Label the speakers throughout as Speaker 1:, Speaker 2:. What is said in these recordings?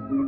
Speaker 1: Hello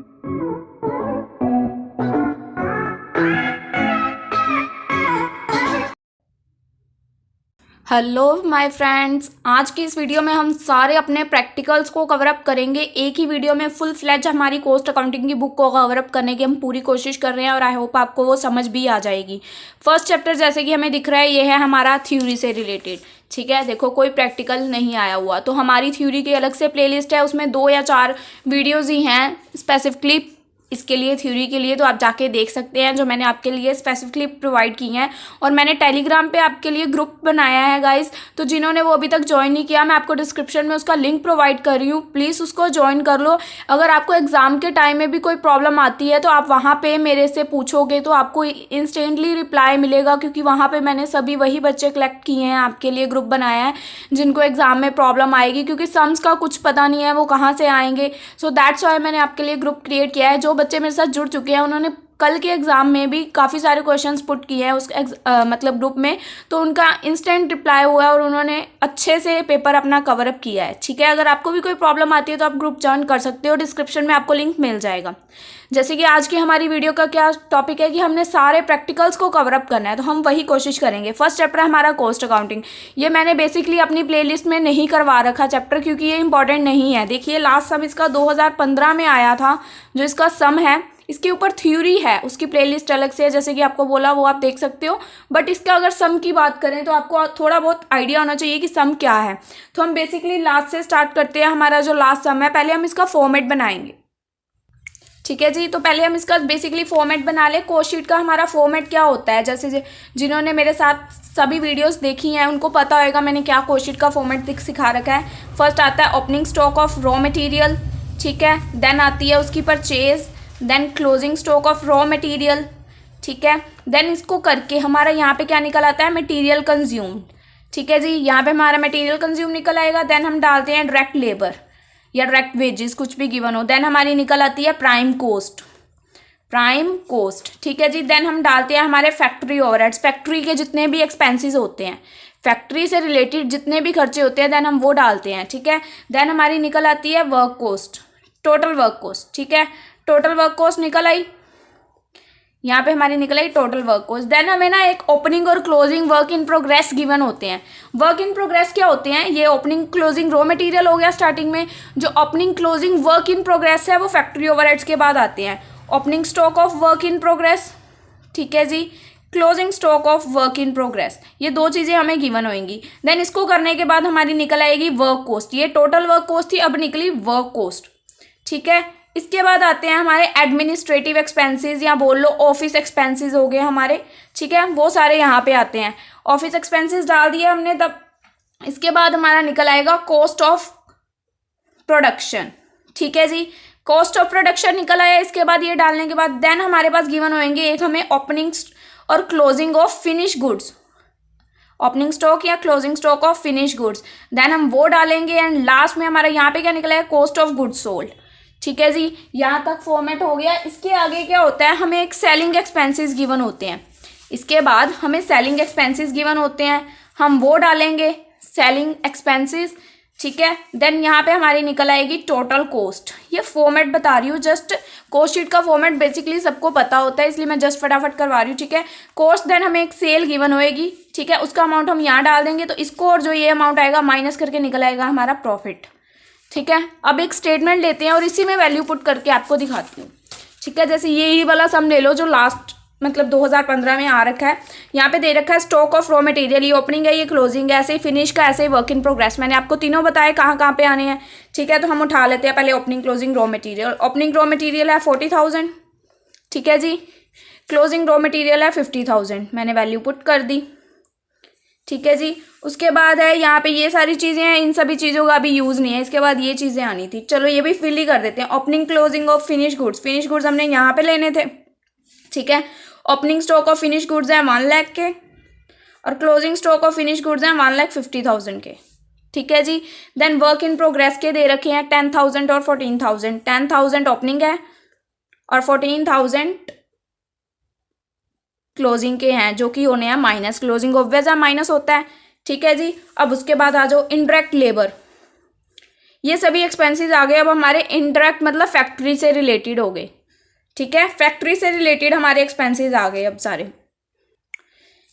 Speaker 1: my friends, आज की इस वीडियो में हम सारे अपने प्रैक्टिकल्स को कवर अप करेंगे। एक ही वीडियो में फुल फ्लैज हमारी कॉस्ट अकाउंटिंग की बुक को कवर अप करने की हम पूरी कोशिश कर रहे हैं और आई होप आपको वो समझ भी आ जाएगी। फर्स्ट चैप्टर जैसे कि हमें दिख रहा है, ये है हमारा थ्योरी से रिलेटेड। ठीक है, देखो कोई प्रैक्टिकल नहीं आया हुआ, तो हमारी थ्योरी की अलग से प्लेलिस्ट है, उसमें 2 या 4 वीडियोज़ ही हैं स्पेसिफिकली इसके लिए, थ्योरी के लिए, तो आप जाके देख सकते हैं जो मैंने आपके लिए स्पेसिफिकली प्रोवाइड की हैं। और मैंने टेलीग्राम पे आपके लिए ग्रुप बनाया है गाइस, तो जिन्होंने वो अभी तक ज्वाइन नहीं किया, मैं आपको डिस्क्रिप्शन में उसका लिंक प्रोवाइड कर रही हूँ, प्लीज़ उसको ज्वाइन कर लो। अगर आपको एग्ज़ाम के टाइम में भी कोई प्रॉब्लम आती है तो आप वहाँ पर मेरे से पूछोगे तो आपको इंस्टेंटली रिप्लाई मिलेगा, क्योंकि वहाँ पर मैंने सभी वही बच्चे कलेक्ट किए हैं, आपके लिए ग्रुप बनाया है जिनको एग्ज़ाम में प्रॉब्लम आएगी, क्योंकि सम्स का कुछ पता नहीं है वो कहाँ से आएंगे। सो दैट्स वाई मैंने आपके लिए ग्रुप क्रिएट किया है। जो बच्चे मेरे साथ जुड़ चुके हैं उन्होंने कल के एग्ज़ाम में भी काफ़ी सारे क्वेश्चंस पुट किए हैं उस मतलब ग्रुप में, तो उनका इंस्टेंट रिप्लाई हुआ है और उन्होंने अच्छे से पेपर अपना कवर अप किया है। ठीक है, अगर आपको भी कोई प्रॉब्लम आती है तो आप ग्रुप ज्वाइन कर सकते हो, डिस्क्रिप्शन में आपको लिंक मिल जाएगा। जैसे कि आज की हमारी वीडियो का क्या टॉपिक है कि हमने सारे प्रैक्टिकल्स को कवर अप करना है, तो हम वही कोशिश करेंगे। फर्स्ट चैप्टर है हमारा कॉस्ट अकाउंटिंग। ये मैंने बेसिकली अपनी प्लेलिस्ट में नहीं करवा रखा चैप्टर, क्योंकि ये इंपॉर्टेंट नहीं है। देखिए लास्ट सम इसका 2015 में आया था, जो इसका सम है इसके ऊपर थ्योरी है, उसकी प्लेलिस्ट अलग से है, जैसे कि आपको बोला वो आप देख सकते हो। बट इसका अगर सम की बात करें तो आपको थोड़ा बहुत आइडिया होना चाहिए कि सम क्या है। तो हम बेसिकली लास्ट से स्टार्ट करते हैं। हमारा जो लास्ट सम है, पहले हम इसका फॉर्मेट बनाएंगे। ठीक है जी, तो पहले हम इसका बेसिकली फॉर्मेट बना ले। कॉस्ट शीट का हमारा फॉर्मेट क्या होता है, जैसे जिन्होंने मेरे साथ सभी वीडियोस देखी हैं उनको पता होगा मैंने क्या कॉस्ट शीट का फॉर्मेट सिखा रखा है। फर्स्ट आता है opening stock of raw material, ठीक है, देन आती है उसकी purchase, then closing stock of raw material, ठीक है, देन इसको करके हमारा यहाँ पे क्या निकल आता है, मटेरियल कंज्यूम्ड। ठीक है जी, यहाँ पे हमारा मटेरियल कंज्यूम निकल आएगा। देन हम डालते हैं डायरेक्ट लेबर या डायरेक्ट वेजेस, कुछ भी गिवन हो। देन हमारी निकल आती है प्राइम कोस्ट, प्राइम कोस्ट, ठीक है जी। देन हम डालते हैं हमारे फैक्ट्री ओवरहेड्स, फैक्ट्री के जितने भी एक्सपेंसेस होते हैं, फैक्ट्री से रिलेटेड जितने भी खर्चे होते हैं, देन हम वो डालते हैं। ठीक है, देन हमारी निकल आती है work cost, total work cost. ठीक है, टोटल वर्क कोस्ट निकल आई, यहाँ पे हमारी निकल आई टोटल वर्क कोस्ट। देन हमें ना एक ओपनिंग और closing work in progress given होते हैं। वर्क इन प्रोग्रेस क्या होते हैं, ये ओपनिंग क्लोजिंग रॉ मटेरियल हो गया स्टार्टिंग में, जो opening closing work in progress है वो फैक्ट्री ओवरहेड्स के बाद आते हैं। Opening stock of work in progress, ठीक है जी, closing stock of work in progress, ये 2 चीज़ें हमें गिवन होंगी। देन इसको करने के बाद हमारी निकल आएगी वर्क कोस्ट। ये टोटल वर्क कोस्ट थी, अब निकली वर्क कोस्ट। ठीक है, इसके बाद आते हैं हमारे एडमिनिस्ट्रेटिव एक्सपेंसेस, या बोल लो ऑफिस एक्सपेंसेस हो गए हमारे। ठीक है, वो सारे यहाँ पे आते हैं। ऑफिस एक्सपेंसेस डाल दिए हमने, तब इसके बाद हमारा निकल आएगा कॉस्ट ऑफ प्रोडक्शन। ठीक है जी, कॉस्ट ऑफ प्रोडक्शन निकल आया। इसके बाद ये डालने के बाद देन हमारे पास गिवन होंगे एक हमें ओपनिंग और closing of finish goods, opening stock या closing stock of finish goods, then हम वो डालेंगे। एंड लास्ट में हमारा यहाँ पे क्या निकला है, कॉस्ट ऑफ गुड्स सोल्ड। ठीक है जी, यहाँ तक फॉर्मेट हो गया। इसके आगे क्या होता है, हमें एक सेलिंग एक्सपेंसेस गिवन होते हैं। इसके बाद हमें सेलिंग एक्सपेंसेस गिवन होते हैं, हम वो डालेंगे सेलिंग एक्सपेंसेस। ठीक है, देन यहाँ पे हमारी निकल आएगी टोटल कॉस्ट। ये फॉर्मेट बता रही हूँ, जस्ट कॉस्ट शीट का फॉर्मेट बेसिकली सबको पता होता है, इसलिए मैं जस्ट फटाफट करवा रही हूँ। ठीक है, कॉस्ट, देन हमें एक सेल गिवन होएगी। ठीक है, उसका अमाउंट हम यहाँ डाल देंगे, तो इसको और जो ये अमाउंट आएगा माइनस करके निकल आएगा हमारा प्रॉफिट। ठीक है, अब एक स्टेटमेंट लेते हैं और इसी में वैल्यू पुट करके आपको दिखाती हूँ। ठीक है, जैसे ये वाला सम ले लो जो लास्ट मतलब 2015 में आ रखा है। यहाँ पे दे रखा है स्टॉक ऑफ रॉ मटेरियल, ये ओपनिंग है, ये क्लोजिंग है, ऐसे ही फिनिश का, ऐसे ही वर्क इन प्रोग्रेस। मैंने आपको तीनों बताए कहाँ कहाँ पे आने हैं। ठीक है, तो हम उठा लेते हैं पहले opening closing raw material. Opening raw material है 40,000, ठीक है जी, क्लोजिंग रॉ मटेरियल है 50,000, मैंने वैल्यू पुट कर दी। ठीक है जी, उसके बाद है यहाँ पे ये सारी चीज़ें हैं, इन सभी चीज़ों का अभी यूज़ नहीं है। इसके बाद ये चीज़ें आनी थी, चलो ये भी फिल ही कर देते हैं। Opening closing of finish goods, finish goods हमने यहाँ पे लेने थे। ठीक है, opening stock of finish goods है 1 लाख के, और closing stock of finish goods हैं 1,50,000 के। ठीक है जी, देन वर्क इन प्रोग्रेस के दे रखे हैं 10,000 और 14,000। 10,000 ओपनिंग है और 14,000 क्लोजिंग के हैं, जो कि होने हैं माइनस। क्लोजिंग ऑब्वियस है माइनस होता है। ठीक है जी, अब उसके बाद आ जाओ इनडायरेक्ट लेबर। ये सभी एक्सपेंसेस आ गए। अब हमारे इनडायरेक्ट मतलब फैक्ट्री से रिलेटेड हो गए, ठीक है, फैक्ट्री से रिलेटेड हमारे एक्सपेंसेस आ गए अब सारे,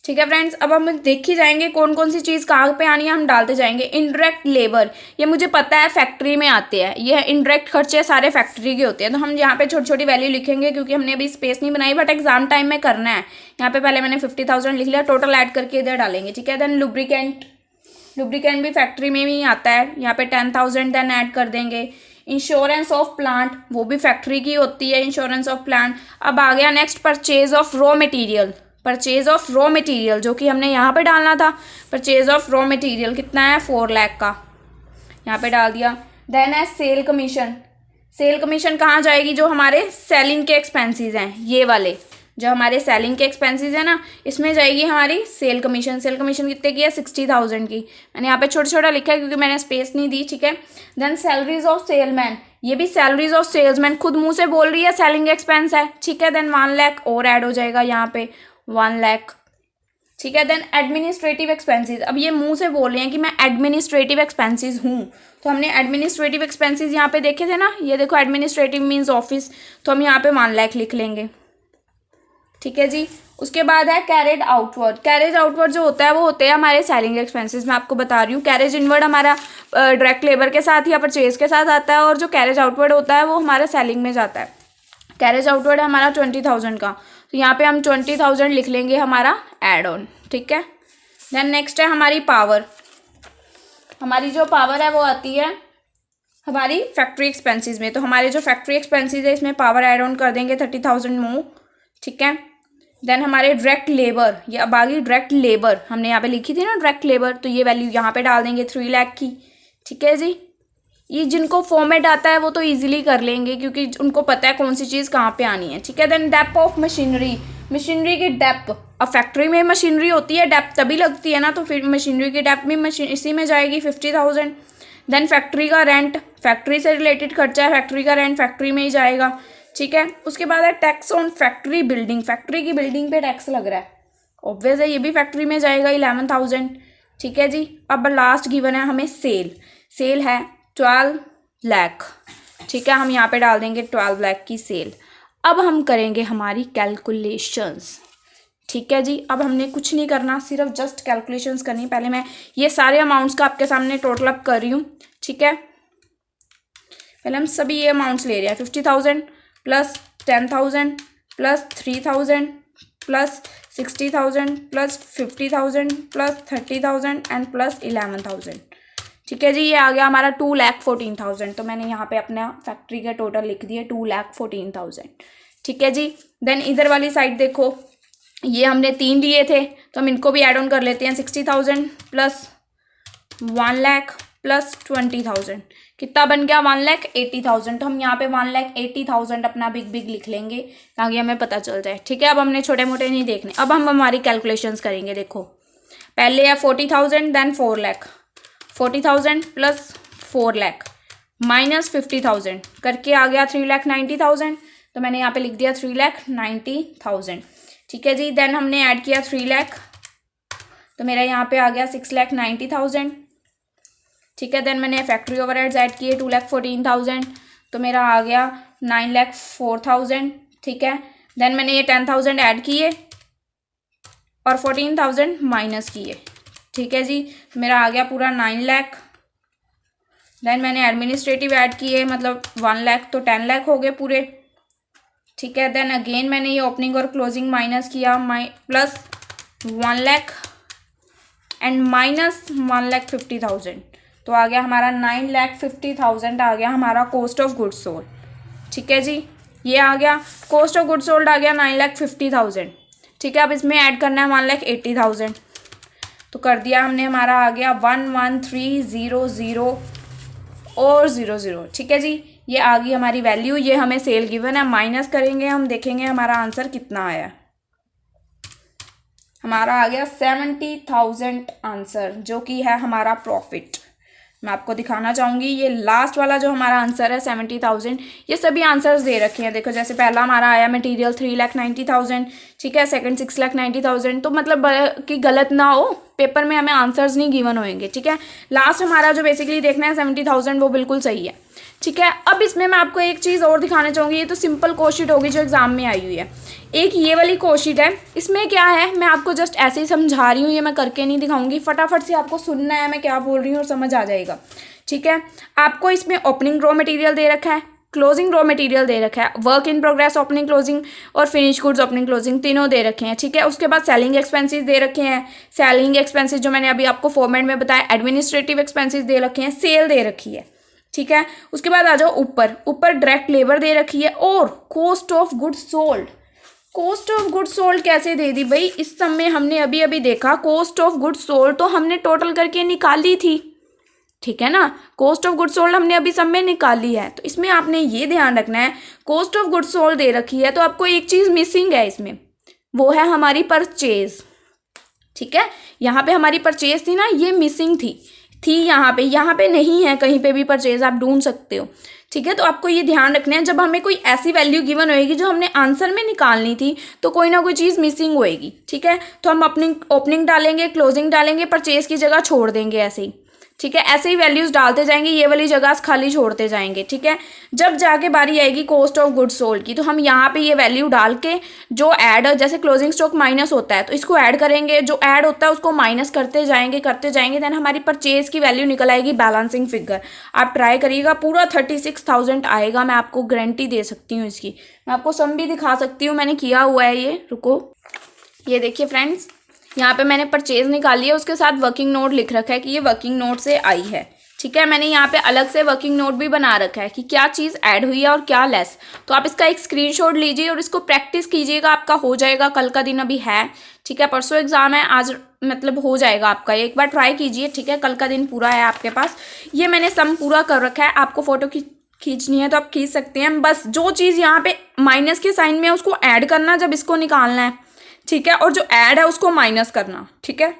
Speaker 1: ठीक है फ्रेंड्स। अब हम देख ही जाएंगे कौन कौन सी चीज़ कहाँ पे आनी है, हम डालते जाएंगे। इनडायरेक्ट लेबर, ये मुझे पता है फैक्ट्री में आते हैं, ये इनडायरेक्ट खर्चे सारे फैक्ट्री के होते हैं, तो हम यहाँ पे छोटी छोटी वैल्यू लिखेंगे क्योंकि हमने अभी स्पेस नहीं बनाई, बट एग्जाम टाइम में करना है। यहाँ पे पहले मैंने 50,000 लिख लिया, टोटल ऐड करके इधर डालेंगे, ठीक है। देन लुब्रिकेंट, लुब्रिकेंट भी फैक्ट्री में ही आता है, यहाँ पे 10,000 देन ऐड कर देंगे। इंश्योरेंस ऑफ प्लांट, वो भी फैक्ट्री की होती है, इंश्योरेंस ऑफ प्लांट। अब आ गया next purchase of raw material, purchase of raw material जो कि हमने यहाँ पे डालना था। परचेज ऑफ रॉ मटेरियल कितना है, 4 लाख का, यहाँ पे डाल दिया। देन है सेल कमीशन, सेल कमीशन कहाँ जाएगी, जो हमारे सेलिंग के एक्सपेंसेस हैं, ये वाले जो हमारे सेलिंग के एक्सपेंसेस है ना, इसमें जाएगी हमारी सेल कमीशन। सेल कमीशन कितने की है, 60,000 की। मैंने यहाँ पे छोटा छोटा लिखा है क्योंकि मैंने स्पेस नहीं दी, ठीक है। देन सैलरीज ऑफ सेलमैन, ये भी सैलरीज ऑफ सेल्समैन, खुद मुंह से बोल रही है सेलिंग एक्सपेंस है, ठीक है। देन 1 लाख और ऐड हो जाएगा यहाँ पे, 1 लाख, ठीक है। देन एडमिनिस्ट्रेटिव एक्सपेंसेस, अब ये मुंह से बोल रहे हैं कि मैं एडमिनिस्ट्रेटिव एक्सपेंसेस हूँ, तो हमने एडमिनिस्ट्रेटिव एक्सपेंसेस यहाँ पे देखे थे ना, ये देखो एडमिनिस्ट्रेटिव मीन्स ऑफिस, तो हम यहाँ पे 1 लाख लिख लेंगे, ठीक है जी। उसके बाद है कैरेज आउटवर्ड, कैरेज आउटवर्ड जो होता है वो होते हैं हमारे सेलिंग एक्सपेंसेस। मैं आपको बता रही हूँ, कैरेज इनवर्ड हमारा डायरेक्ट लेबर के साथ या परचेज के साथ आता है, और जो कैरेज आउटवर्ड होता है वो हमारे सेलिंग में जाता है। कैरेज आउटवर्ड है हमारा 20,000 का, तो यहाँ पे हम 20,000 लिख लेंगे हमारा एड ऑन, ठीक है। देन नेक्स्ट है हमारी पावर, हमारी जो पावर है वो आती है हमारी फैक्ट्री एक्सपेंसेस में, तो हमारे जो फैक्ट्री एक्सपेंसेस है इसमें पावर एड ऑन कर देंगे 30,000 मोर, ठीक है। देन हमारे डायरेक्ट लेबर, ये अब आ गई डायरेक्ट लेबर, हमने यहाँ पे लिखी थी ना डायरेक्ट लेबर, तो ये वैल्यू यहाँ पे डाल देंगे 3 लाख की, ठीक है जी। ये जिनको फॉर्मेट आता है वो तो इजीली कर लेंगे क्योंकि उनको पता है कौन सी चीज़ कहाँ पे आनी है, ठीक है। Then depth of machinery, machinery की डेप्थ, अब फैक्ट्री में मशीनरी होती है, डेप्थ तभी लगती है ना, तो फिर मशीनरी की डेप्थ भी इसी में जाएगी 50,000। देन फैक्ट्री का रेंट, फैक्ट्री से रिलेटेड खर्चा है, फैक्ट्री का रेंट फैक्ट्री में ही जाएगा, ठीक है। उसके बाद है tax on factory building, factory की बिल्डिंग पे टैक्स लग रहा है, ऑब्वियस है, ये भी फैक्ट्री में जाएगा 11,000, ठीक है जी। अब लास्ट गिवन है हमें सेल, सेल है 12 लाख, ठीक है, हम यहाँ पे डाल देंगे 12 लाख की सेल। अब हम करेंगे हमारी कैलकुलेशंस, ठीक है जी। अब हमने कुछ नहीं करना, सिर्फ जस्ट कैलकुलेशंस करनी। पहले मैं ये सारे अमाउंट्स का आपके सामने टोटल अप कर रही हूँ, ठीक है। पहले हम सभी ये अमाउंट्स ले रहे हैं, 50,000 plus 10,000 plus 3,000 plus 60,000 plus 50,000 plus 30,000 and plus 11,000, ठीक है जी। ये आ गया हमारा 2,14,000, तो मैंने यहाँ पे अपना फैक्ट्री के टोटल लिख दिए 2,14,000, ठीक है जी। देन इधर वाली साइड देखो, ये हमने 3 लिए थे तो हम इनको भी ऐड ऑन कर लेते हैं, 60,000 प्लस 1 लाख प्लस 20,000, कितना बन गया 1,80,000, तो हम यहाँ पे 1,80,000 अपना बिग बिग लिख लेंगे ताकि हमें पता चल जाए, ठीक है। अब हमने छोटे मोटे नहीं देखने, अब हम हमारी कैलकुलेशंस करेंगे। देखो पहले है 40,000 then 4 lakh, 40,000 plus 4 lakh minus 50,000 करके आ गया 3,90,000, तो मैंने यहाँ पे लिख दिया 3,90,000, ठीक है जी। देन हमने ऐड किया 3 लाख, तो मेरा यहाँ पे आ गया 6,90,000, ठीक है। देन मैंने फैक्ट्री ओवरहेड्स ऐड किए 2,14,000, तो मेरा आ गया 9,04,000, ठीक है। देन मैंने ये 10,000 ऐड किए और 14,000 माइनस किए, ठीक है जी, मेरा आ गया पूरा 9 लाख। देन मैंने एडमिनिस्ट्रेटिव ऐड किए, मतलब 1 लाख, तो 10 लाख हो गए पूरे, ठीक है। देन अगेन मैंने ये ओपनिंग और क्लोजिंग माइनस किया, प्लस 1 लाख एंड माइनस 1,50,000, तो आ गया हमारा 9,50,000 आ गया हमारा कॉस्ट ऑफ गुड्स सोल्ड, ठीक है जी। ये आ गया कॉस्ट ऑफ गुड्स सोल्ड आ गया 9,50,000, ठीक है। अब इसमें ऐड करना है 1,80,000, तो कर दिया हमने, हमारा आ गया 11300 और 00, ठीक है जी। ये आ गई हमारी वैल्यू, ये हमें सेल गिवन है, माइनस करेंगे हम, देखेंगे हमारा आंसर कितना आया। हमारा आ गया 70,000 आंसर, जो कि है हमारा प्रॉफिट, मैं आपको दिखाना चाहूँगी। ये लास्ट वाला जो हमारा आंसर है 70,000, ये सभी आंसर्स दे रखे हैं। देखो जैसे पहला हमारा आया मटेरियल 3,90,000, ठीक है, सेकंड 6,90,000। तो मतलब कि गलत ना हो, पेपर में हमें आंसर्स नहीं गिवन होंगे, ठीक है। लास्ट हमारा जो बेसिकली देखना है 70,000, वो बिल्कुल सही है, ठीक है। अब इसमें मैं आपको एक चीज़ और दिखाना चाहूँगी। ये तो सिंपल कोशिश होगी जो एग्जाम में आई हुई है। एक ये वाली कोशिश है, इसमें क्या है मैं आपको जस्ट ऐसे ही समझा रही हूँ, ये मैं करके नहीं दिखाऊंगी। फटाफट से आपको सुनना है मैं क्या बोल रही हूँ और समझ आ जाएगा, ठीक है। आपको इसमें ओपनिंग रॉ मटेरियल दे रखा है, क्लोजिंग रॉ मटेरियल दे रखा है, work in progress opening closing और फिनिश गुड्स ओपनिंग क्लोजिंग तीनों दे रखे हैं, ठीक है। उसके बाद सेलिंग एक्सपेंसेस दे रखे हैं। सेलिंग एक्सपेंसेस जो मैंने अभी आपको फॉर्मेट में बताया, एडमिनिस्ट्रेटिव एक्सपेंसेस दे रखे हैं, सेल दे रखी है, ठीक है। उसके बाद आ जाओ ऊपर डायरेक्ट लेबर दे रखी है और cost of goods sold. Cost of goods sold कैसे दे दी भाई, इस समय हमने अभी अभी देखा कॉस्ट ऑफ गुड्स सोल्ड तो हमने टोटल करके निकाली थी, ठीक है ना। कॉस्ट ऑफ गुड्स सोल्ड हमने अभी सब में निकाली है। तो इसमें आपने ये ध्यान रखना है, कॉस्ट ऑफ गुड्स सोल्ड दे रखी है तो आपको एक चीज़ मिसिंग है इसमें, वो है हमारी परचेज, ठीक है। यहाँ पे हमारी परचेज थी ना, ये मिसिंग थी यहाँ पे नहीं है कहीं पे भी परचेज, आप ढूंढ सकते हो, ठीक है। तो आपको ये ध्यान रखना है, जब हमें कोई ऐसी वैल्यू गिवन होएगी जो हमने आंसर में निकालनी थी तो कोई ना कोई चीज़ मिसिंग होएगी, ठीक है। तो हम अपनी ओपनिंग डालेंगे, क्लोजिंग डालेंगे, परचेज की जगह छोड़ देंगे ऐसे ही, ठीक है। ऐसे ही वैल्यूज डालते जाएंगे, ये वाली जगह खाली छोड़ते जाएंगे, ठीक है। जब जाके बारी आएगी कॉस्ट ऑफ गुड्स सोल्ड की तो हम यहाँ पे ये वैल्यू डाल के जो ऐड, जैसे क्लोजिंग स्टॉक माइनस होता है तो इसको ऐड करेंगे, जो ऐड होता है उसको माइनस करते जाएंगे देन हमारी परचेज की वैल्यू निकल आएगी बैलेंसिंग फिगर। आप ट्राई करिएगा, पूरा 36,000 आएगा, मैं आपको गारंटी दे सकती हूँ इसकी। मैं आपको सम भी दिखा सकती हूँ, मैंने किया हुआ है ये, रुको। ये देखिए फ्रेंड्स, यहाँ पे मैंने परचेज निकाली है, उसके साथ वर्किंग नोट लिख रखा है कि ये वर्किंग नोट से आई है, ठीक है। मैंने यहाँ पे अलग से वर्किंग नोट भी बना रखा है कि क्या चीज़ ऐड हुई है और क्या लेस। तो आप इसका एक स्क्रीनशॉट लीजिए और इसको प्रैक्टिस कीजिएगा, आपका हो जाएगा। कल का दिन अभी है, ठीक है, परसों एग्जाम है, आज मतलब हो जाएगा आपका। एक बार ट्राई कीजिए, ठीक है, कल का दिन पूरा है आपके पास। ये मैंने सम पूरा कर रखा है, आपको फोटो खींचनी है तो आप खींच सकते हैं। बस जो चीज़ यहाँ पे माइनस के साइन में है उसको ऐड करना जब इसको निकालना है, ठीक है, और जो ऐड है उसको माइनस करना, ठीक है।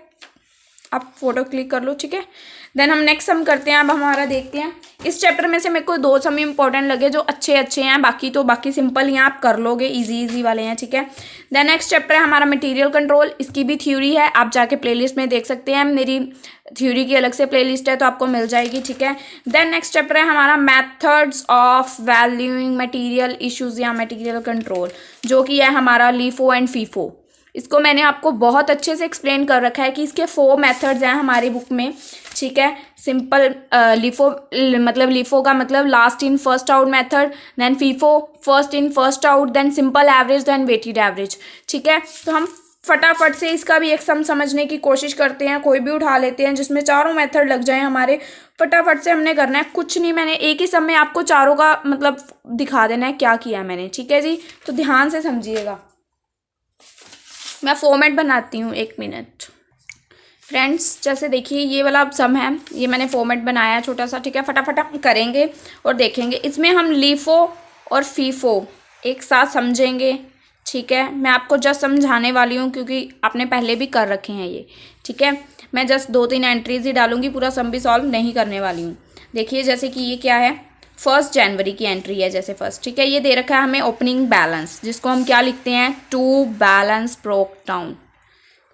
Speaker 1: आप फोटो क्लिक कर लो, ठीक है। देन हम नेक्स्ट सम करते हैं। अब हमारा देखते हैं, इस चैप्टर में से मेरे को 2 सम इंपॉर्टेंट लगे जो अच्छे हैं, बाकी सिंपल ही आप कर लोगे, इजी वाले हैं, ठीक है। देन नेक्स्ट चैप्टर है हमारा मटेरियल कंट्रोल, इसकी भी थ्योरी है, आप जाके प्लेलिस्ट में देख सकते हैं, मेरी थ्योरी की अलग से प्लेलिस्ट है तो आपको मिल जाएगी, ठीक है। देन नेक्स्ट चैप्टर है हमारा methods of valuing material issues या मटेरियल कंट्रोल, जो कि है हमारा लीफो एंड फीफो। इसको मैंने आपको बहुत अच्छे से एक्सप्लेन कर रखा है कि इसके 4 मेथड्स हैं हमारी बुक में, ठीक है। सिंपल लीफो का मतलब last in first out method, then FIFO first in first out, then simple average, then weighted average, ठीक है। तो हम फटाफट से इसका भी एक सम समझने की कोशिश करते हैं, कोई भी उठा लेते हैं जिसमें चारों मेथड लग जाए हमारे। फटाफट से हमने करना है, कुछ नहीं, मैंने एक ही सम में आपको चारों का मतलब दिखा देना है क्या किया मैंने, ठीक है जी। तो ध्यान से समझिएगा, मैं फॉर्मेट बनाती हूँ, 1 मिनट। फ्रेंड्स जैसे देखिए ये वाला अब सम है, ये मैंने फॉर्मेट बनाया है छोटा सा, ठीक है। फटाफट हम करेंगे और देखेंगे। इसमें हम लीफो और फीफो एक साथ समझेंगे, ठीक है। मैं आपको जस्ट समझाने वाली हूँ क्योंकि आपने पहले भी कर रखे हैं ये, ठीक है। मैं जस्ट 2-3 एंट्रीज ही डालूंगी, पूरा सम भी सॉल्व नहीं करने वाली हूँ। देखिए जैसे कि ये क्या है, 1 जनवरी की एंट्री है, जैसे फर्स्ट, ठीक है। ये दे रखा है हमें ओपनिंग बैलेंस, जिसको हम क्या लिखते हैं, टू बैलेंस ब्रोक डाउन,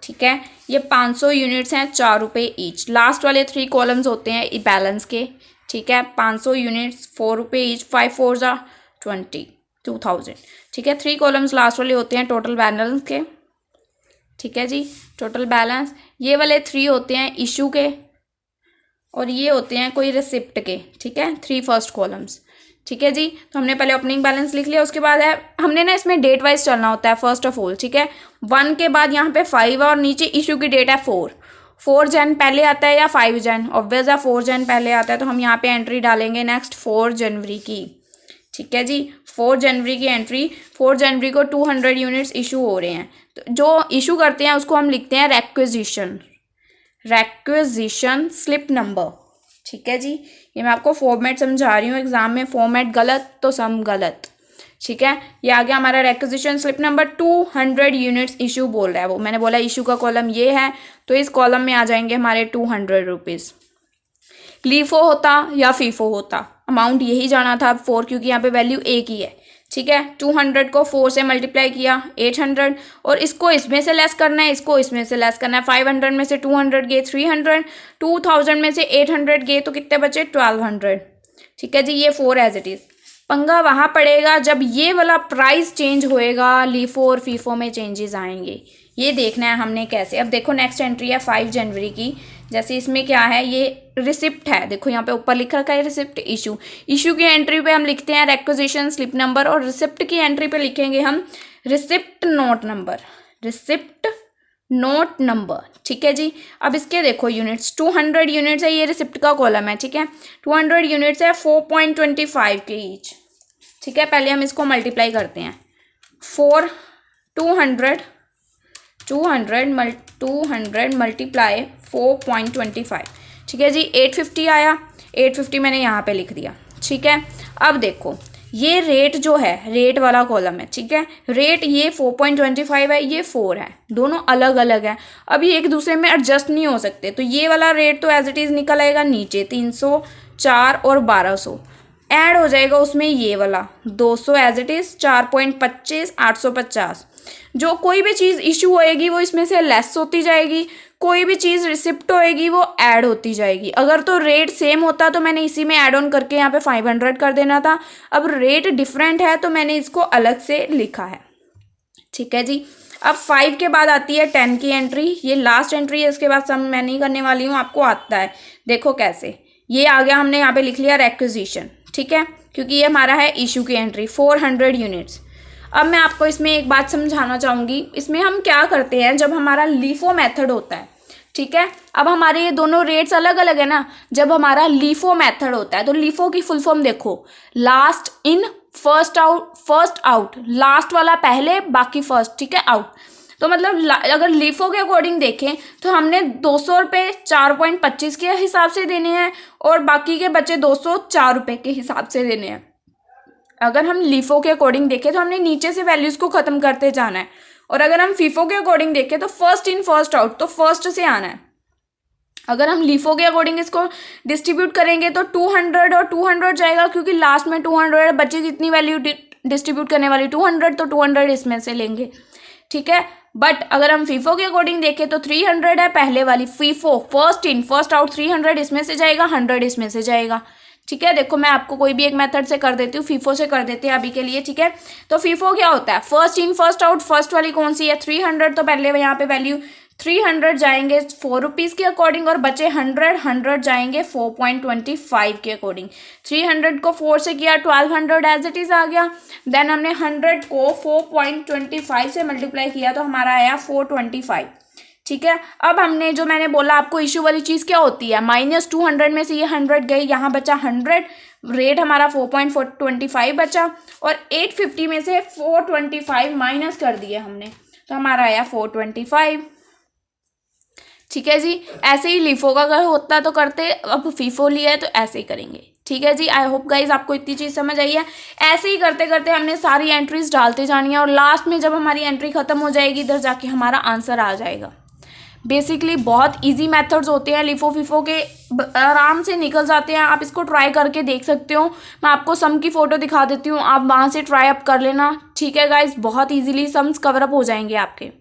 Speaker 1: ठीक है। ये 500 यूनिट्स हैं, 4 रुपये ईच। लास्ट वाले 3 कॉलम्स होते हैं बैलेंस के, ठीक है। 500 यूनिट्स, 4 रुपये ईच, 5 4 जा 22,000, ठीक है। 3 कॉलम्स लास्ट वाले होते हैं टोटल बैलेंस के, ठीक है जी, टोटल बैलेंस। ये वाले 3 होते हैं इशू के और ये होते हैं कोई रिसिप्ट के, ठीक है, 3 फर्स्ट कॉलम्स, ठीक है जी। तो हमने पहले ओपनिंग बैलेंस लिख लिया, उसके बाद है हमने ना इसमें डेट वाइज चलना होता है फर्स्ट ऑफ ऑल, ठीक है। 1 के बाद यहाँ पे 5 और नीचे इशू की डेट है 4 जन पहले आता है या 5 जन, ऑब्वियस है 4 जन पहले आता है, तो हम यहाँ पे एंट्री डालेंगे नेक्स्ट 4 जनवरी की, ठीक है जी। 4 जनवरी की एंट्री, 4 जनवरी को 200 यूनिट्स इशू हो रहे हैं, तो जो इशू करते हैं उसको हम लिखते हैं रेक्विजिशन स्लिप नंबर, ठीक है जी। ये मैं आपको फॉर्मेट समझा रही हूँ, एग्जाम में फॉर्मेट गलत तो सम गलत, ठीक है। ये आ गया हमारा requisition slip number, 200 units issue बोल रहा है वो, मैंने बोला इशू का कॉलम ये है तो इस कॉलम में आ जाएंगे हमारे 200 रुपीज़। लीफो होता या फीफो होता, अमाउंट यही जाना था। अब 4 क्योंकि यहाँ पे वैल्यू एक ही है, ठीक है। 200 को 4 से मल्टीप्लाई किया 800, और इसको इसमें से लेस करना है, इसको इसमें से लेस करना है। 500 में से 200 गए 300, 2000 में से 800 गए तो कितने बचे 1200, ठीक है जी। ये 4 एज इट इज़। पंगा वहाँ पड़ेगा जब ये वाला प्राइस चेंज होएगा, लीफो और फीफो में चेंजेस आएंगे, ये देखना है हमने कैसे। अब देखो नेक्स्ट एंट्री है 5 जनवरी की। जैसे इसमें क्या है, ये रिसिप्ट है, देखो यहाँ पे ऊपर लिख रखा है रिसिप्ट इशू। इशू की एंट्री पे हम लिखते हैं रिक्विजिशन स्लिप नंबर, और रिसिप्ट की एंट्री पे लिखेंगे हम receipt note number, receipt note number, ठीक है जी। अब इसके देखो यूनिट्स 200 यूनिट्स है, ये रिसिप्ट का कॉलम है, ठीक है। 200 यूनिट्स है 4.25 के ईच, ठीक है। पहले हम इसको मल्टीप्लाई करते हैं। 200 मल्टीप्लाई 4.25, ठीक है जी। 850 आया, 850 मैंने यहाँ पे लिख दिया, ठीक है। अब देखो ये रेट जो है, रेट वाला कॉलम है, ठीक है। रेट ये 4.25 है, ये 4 है, दोनों अलग अलग है। अब ये एक दूसरे में एडजस्ट नहीं हो सकते, तो ये वाला रेट तो एज इट इज़ निकल आएगा नीचे। 300, 4 और 1200 ऐड हो जाएगा उसमें, ये वाला 200 एज इट इज़, 4.25 850। जो कोई भी चीज़ इशू होएगी वो इसमें से लेस होती जाएगी, कोई भी चीज़ रिसिप्ट होएगी वो ऐड होती जाएगी। अगर तो रेट सेम होता तो मैंने इसी में ऐड ऑन करके यहाँ पे 500 कर देना था। अब रेट डिफरेंट है तो मैंने इसको अलग से लिखा है, ठीक है जी। अब 5 के बाद आती है 10 की एंट्री, ये लास्ट एंट्री है, इसके बाद सम मैं नहीं करने वाली हूँ, आपको आता है। देखो कैसे, ये आ गया, हमने यहाँ पे लिख लिया रिक्विजिशन, ठीक है, क्योंकि ये हमारा है इशू की एंट्री 400 यूनिट्स। अब मैं आपको इसमें एक बात समझाना चाहूँगी, इसमें हम क्या करते हैं जब हमारा लीफो मेथड होता है, ठीक है। अब हमारे ये दोनों रेट्स अलग अलग है ना, जब हमारा लीफो मेथड होता है तो लीफो की फुल फॉर्म देखो, last in first out, last वाला पहले बाकी फर्स्ट, ठीक है, आउट। तो मतलब अगर लीफो के अकॉर्डिंग देखें तो हमने 200 रुपये 4.25 के हिसाब से देने हैं और बाकी के बचे 204 रुपये के हिसाब से देने हैं। अगर हम लीफो के अकॉर्डिंग देखें तो हमने नीचे से वैल्यूज़ को ख़त्म करते जाना है, और अगर हम फीफो के अकॉर्डिंग देखें तो फर्स्ट इन फर्स्ट आउट, तो फर्स्ट से आना है। अगर हम लीफो के अकॉर्डिंग इसको डिस्ट्रीब्यूट करेंगे तो 200 और 200 जाएगा, क्योंकि लास्ट में 200 बच्चे कितनी वैल्यू डिस्ट्रीब्यूट करने वाली 200, तो 200 इसमें से लेंगे, ठीक है। बट अगर हम फीफो के अकॉर्डिंग देखें तो 300 है पहले वाली, FIFO first in first out 300 इसमें से जाएगा, 100 इसमें से जाएगा, ठीक है। देखो मैं आपको कोई भी एक मेथड से कर देती हूँ, फीफो से कर देते हैं अभी के लिए, ठीक है। तो फीफो क्या होता है, first in first out, first वाली कौन सी है 300, तो पहले यहाँ पे वैल्यू 300 जाएंगे 4 रुपीज़ के अकॉर्डिंग, और बचे 100 जाएंगे 4.25 के अकॉर्डिंग। 300 को 4 से किया 1200 एज इट इज़ आ गया, देन हमने 100 को 4.25 से मल्टीप्लाई किया तो हमारा आया 425, ठीक है। अब हमने जो मैंने बोला आपको इशू वाली चीज़ क्या होती है, -200 में से ये 100 गई, यहाँ बचा 100, रेट हमारा 4.25 बचा, और 850 में से 425 माइनस कर दिए हमने, तो हमारा आया 425, ठीक है जी। ऐसे ही लीफो का अगर होता तो करते, अब फीफो लिया है तो ऐसे ही करेंगे, ठीक है जी। आई होप गाइज आपको इतनी चीज़ समझ आई है। ऐसे ही करते करते हमने सारी एंट्रीज डालते जानी है, और लास्ट में जब हमारी एंट्री खत्म हो जाएगी इधर जाके हमारा आंसर आ जाएगा। बेसिकली बहुत इजी मेथड्स होते हैं लीफो फीफो के, आराम से निकल जाते हैं। आप इसको ट्राई करके देख सकते हो, मैं आपको सम की फ़ोटो दिखा देती हूँ, आप वहाँ से ट्राई अप कर लेना, ठीक है गाइज। बहुत इजीली सम्स कवर अप हो जाएंगे आपके।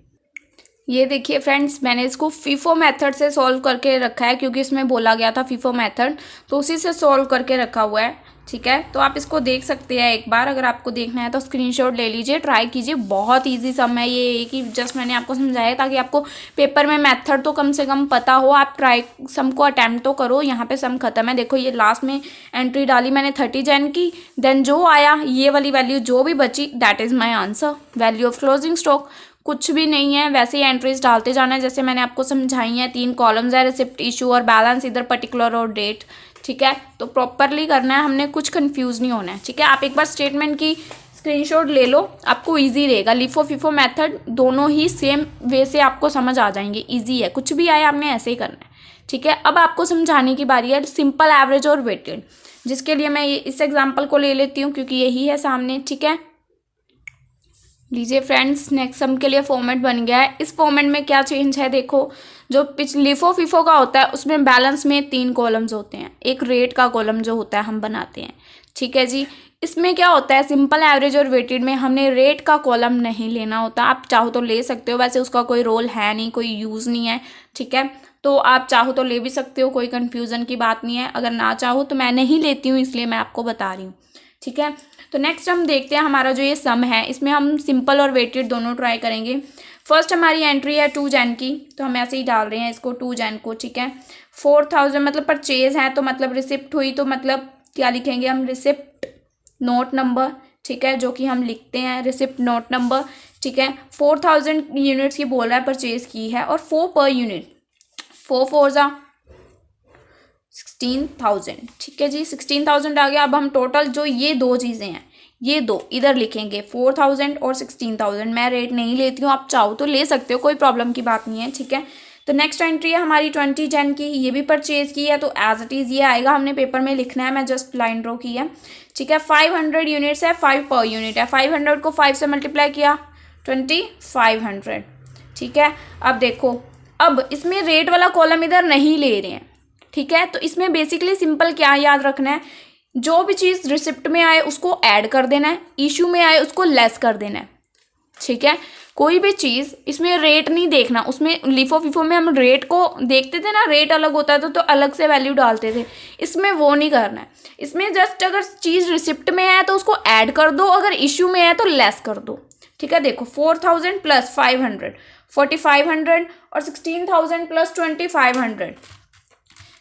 Speaker 1: ये देखिए फ्रेंड्स, मैंने इसको फीफो मेथड से सॉल्व करके रखा है, क्योंकि इसमें बोला गया था फीफो मेथड, तो उसी से सॉल्व करके रखा हुआ है, ठीक है। तो आप इसको देख सकते हैं एक बार, अगर आपको देखना है तो स्क्रीनशॉट ले लीजिए, ट्राई कीजिए। बहुत इजी सम है ये, एक ही जस्ट मैंने आपको समझाया ताकि आपको पेपर में मेथड तो कम से कम पता हो। आप ट्राई सम को अटैम्प्ट तो करो। यहाँ पे सम खत्म है, देखो ये लास्ट में एंट्री डाली मैंने 30 जन की, देन जो आया ये वाली वैल्यू जो भी बची that is my answer. Value of closing stock कुछ भी नहीं है, वैसे ही एंट्रीज डालते जाना है जैसे मैंने आपको समझाई है। 3 कॉलम्स है, रिसिप्ट, इशू और बैलेंस, इधर पर्टिकुलर और डेट, ठीक है। तो प्रॉपरली करना है हमने, कुछ कंफ्यूज नहीं होना है, ठीक है। आप एक बार स्टेटमेंट की स्क्रीनशॉट ले लो, आपको इजी रहेगा। लीफो फीफो मेथड दोनों ही सेम वे से आपको समझ आ जाएंगे, इजी है, कुछ भी आए आपने ऐसे ही करना है, ठीक है। अब आपको समझाने की बारी है सिंपल, एवरेज और वेटेड, जिसके लिए मैं इस एग्जाम्पल को ले लेती हूँ क्योंकि यही है सामने, ठीक है। लीजिए फ्रेंड्स, नेक्स्ट सम के लिए फॉर्मेट बन गया है। इस फॉर्मेट में क्या चेंज है, देखो जो लिफो फिफो का होता है उसमें बैलेंस में 3 कॉलम्स होते हैं, एक रेट का कॉलम जो होता है हम बनाते हैं, ठीक है जी। इसमें क्या होता है, सिंपल एवरेज और वेटेड में हमने रेट का कॉलम नहीं लेना होता। आप चाहो तो ले सकते हो, वैसे उसका कोई रोल है नहीं, कोई यूज़ नहीं है, ठीक है। तो आप चाहो तो ले भी सकते हो, कोई कन्फ्यूज़न की बात नहीं है। अगर ना चाहो तो मैं नहीं लेती हूँ, इसलिए मैं आपको बता रही हूँ, ठीक है। तो नेक्स्ट हम देखते हैं हमारा जो ये सम है, इसमें हम सिंपल और वेटेड दोनों ट्राई करेंगे। फर्स्ट हमारी एंट्री है 2 जन की, तो हम ऐसे ही डाल रहे हैं इसको 2 जन को, ठीक है। 4000 मतलब परचेज है, तो मतलब रिसिप्ट हुई, तो मतलब क्या लिखेंगे हम, रिसिप्ट नोट नंबर, ठीक है, जो कि हम लिखते हैं रिसिप्ट नोट नंबर, ठीक है। 4000 यूनिट्स की बोल रहा है परचेज की है, और 4 पर यूनिट, 4 4 जा 16,000, ठीक है जी। 16,000 आ गया। अब हम टोटल जो ये दो चीज़ें हैं, ये दो इधर लिखेंगे 4000 और 16,000। मैं रेट नहीं लेती हूँ, आप चाहो तो ले सकते हो, कोई प्रॉब्लम की बात नहीं है, ठीक है। तो नेक्स्ट एंट्री है हमारी 20 जन की, ये भी परचेज की है, तो एज इट इज़ ये आएगा, हमने पेपर में लिखना है, मैं जस्ट लाइन ड्रॉ की है, ठीक है। 500 यूनिट्स है, 5 पर यूनिट है, 500 को 5 से मल्टीप्लाई किया 2500, ठीक है। अब देखो, अब इसमें रेट वाला कॉलम इधर नहीं ले रहे हैं, ठीक है। तो इसमें बेसिकली सिंपल क्या याद रखना है, जो भी चीज़ रिसिप्ट में आए उसको ऐड कर देना है, इशू में आए उसको लेस कर देना है, ठीक है। कोई भी चीज़ इसमें रेट नहीं देखना, उसमें लिफो फिफो में हम रेट को देखते थे ना, रेट अलग होता था तो अलग से वैल्यू डालते थे, इसमें वो नहीं करना है। इसमें जस्ट अगर चीज़ रिसिप्ट में है तो उसको ऐड कर दो, अगर इशू में है तो लेस कर दो, ठीक है। देखो 4000 प्लस 500 4500, और 16,000 प्लस 2500,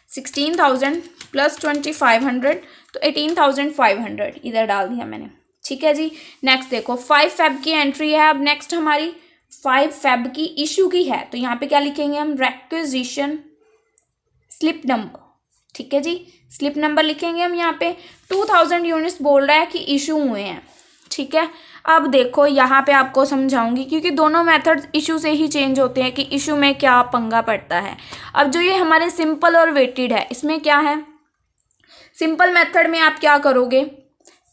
Speaker 1: 16,000 प्लस 2500 तो 18,500 इधर डाल दिया मैंने, ठीक है जी। नेक्स्ट देखो 5 फेब की एंट्री है। अब नेक्स्ट हमारी 5 फेब की इशू की है, तो यहाँ पे क्या लिखेंगे हम, रेक्विजिशन स्लिप नंबर, ठीक है जी। स्लिप नंबर लिखेंगे हम यहाँ पे। 2000 यूनिट्स बोल रहा है कि इशू हुए हैं, ठीक है। अब देखो यहाँ पे आपको समझाऊंगी, क्योंकि दोनों मेथड इशू से ही चेंज होते हैं कि इशू में क्या पंगा पड़ता है। अब जो ये हमारे सिंपल और वेटेड है, इसमें क्या है, सिंपल मेथड में आप क्या करोगे,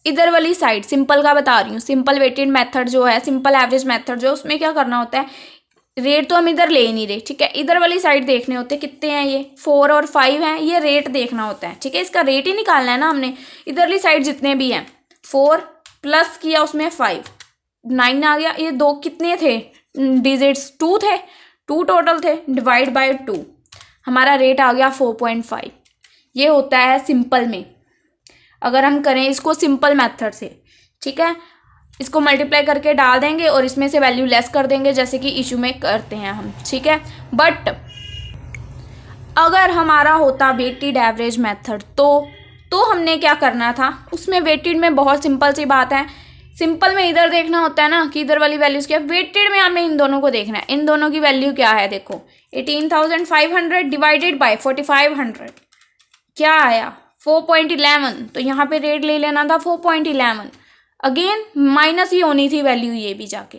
Speaker 1: इधर वाली साइड, सिंपल का बता रही हूँ, सिंपल वेटेड मेथड जो है, सिंपल एवरेज मेथड जो, उसमें क्या करना होता है, रेट तो हम इधर ले नहीं रहे, ठीक है। इधर वाली साइड देखने होते हैं, कितने हैं ये 4 और 5 हैं, ये रेट देखना होता है, ठीक है। इसका रेट ही निकालना है ना हमने। इधरली साइड जितने भी हैं, 4 प्लस किया उसमें 5, 9 आ गया। ये दो कितने थे डिजिट्स, 2 थे, 2 टोटल थे, डिवाइड बाय 2, हमारा रेट आ गया 4.5। ये होता है सिंपल में, अगर हम करें इसको सिंपल मेथड से, ठीक है। इसको मल्टीप्लाई करके डाल देंगे और इसमें से वैल्यू लेस कर देंगे, जैसे कि इशू में करते हैं हम, ठीक है। बट अगर हमारा होता वेटेड एवरेज मेथड, तो हमने क्या करना था, उसमें वेटेड में बहुत सिंपल सी बात है। सिंपल में इधर देखना होता है ना कि इधर वाली वैल्यूज क्या है, वेटेड में हमें इन दोनों को देखना है, इन दोनों की वैल्यू क्या है। देखो 18,500 डिवाइडेड बाय 4,500 क्या आया, 4.11, तो यहाँ पे रेट ले लेना था 4.11। अगेन माइनस ही होनी थी वैल्यू ये भी जाके,